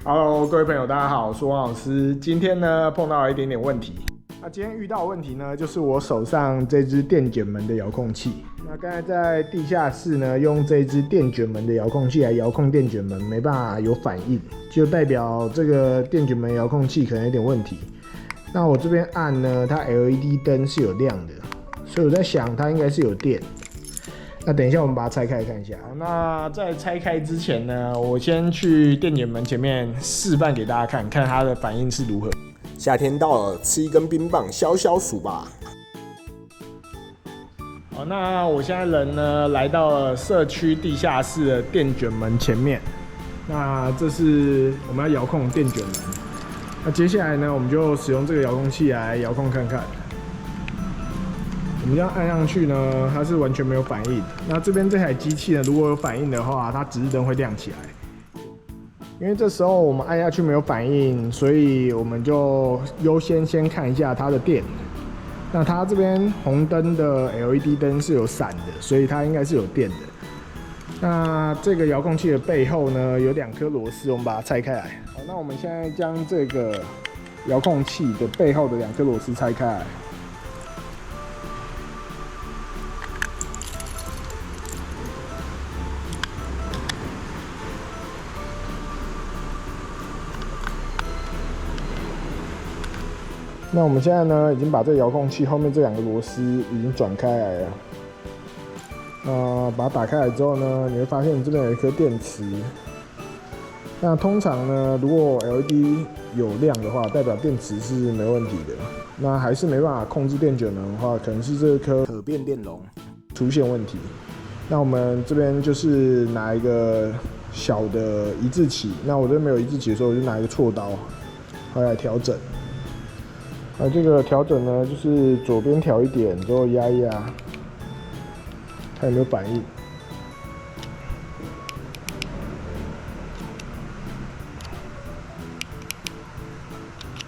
Hello，各位朋友，大家好，我是王老师。今天呢碰到了一点点问题。那今天遇到的问题呢，就是我手上这只电卷门的遥控器。那刚才在地下室呢，用这只电卷门的遥控器来遥控电卷门，没办法有反应，就代表这个电卷门遥控器可能有点问题。那我这边按呢，它 LED 灯是有亮的，所以我在想它应该是有电。那等一下我们把它拆开来看一下。那在拆开之前呢，我先去电卷门前面示范给大家看，看它的反应是如何。夏天到了，吃一根冰棒消消暑吧。好，那我现在人呢来到了社区地下室的电卷门前面。那这是我们要遥控电卷门。那接下来呢，我们就使用这个遥控器来遥控看看。我们这样按上去呢，它是完全没有反应。那这边这台机器呢，如果有反应的话，它指示灯会亮起来。因为这时候我们按下去没有反应，所以我们就优先看一下它的电。那它这边红灯的 LED 灯是有闪的，所以它应该是有电的。那这个遥控器的背后呢，有2颗螺丝，我们把它拆开来。好，那我们现在将这个遥控器的背后的2颗螺丝拆开来。那我们现在呢，已经把这个遥控器后面这2个螺丝已经转开来了。把它打开来之后呢，你会发现这边有一颗电池。那通常呢，如果 LED 有亮的话，代表电池是没问题的。那还是没办法控制电卷门的话，可能是这颗可变电容出现问题。那我们这边就是拿一个小的一致起。那我这边没有一致起的时候，我就拿一个锉刀，来调整。这个调整呢，就是左边调一点，之后压一压，看有没有反应。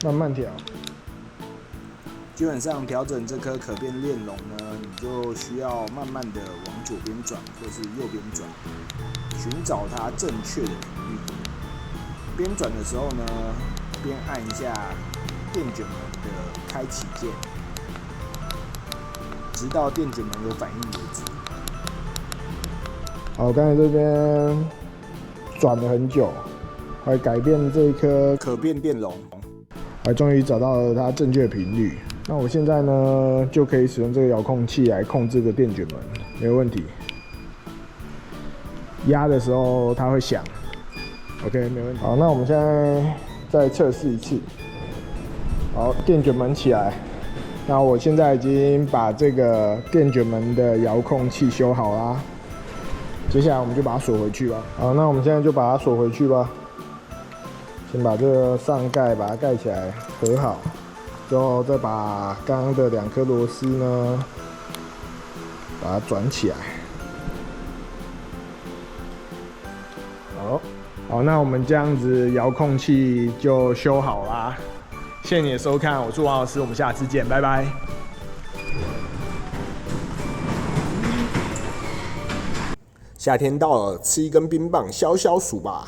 慢慢调。基本上调整这颗可变电容呢，你就需要慢慢的往左边转或是右边转，寻找它正确的频率。边转的时候呢，边按一下电卷门的开启键，直到电卷门有反应为止。好，刚才这边转了很久，还改变这一颗可变电容，终于找到了它正确的频率。那我现在呢，就可以使用这个遥控器来控制这个电卷门，没有问题。压的时候它会响 ，OK， 没问题。好，那我们现在再测试一次。好，电卷门起来。那我现在已经把这个电卷门的遥控器修好啦。接下来我们就把它锁回去吧。好，那我们现在就把它锁回去吧。先把这个上盖把它盖起来，合好，之后再把刚刚的2颗螺丝呢，把它转起来。好，那我们这样子遥控器就修好啦。谢谢你的收看，我是王老师，我们下次见，拜拜。夏天到了，吃一根冰棒消消暑吧。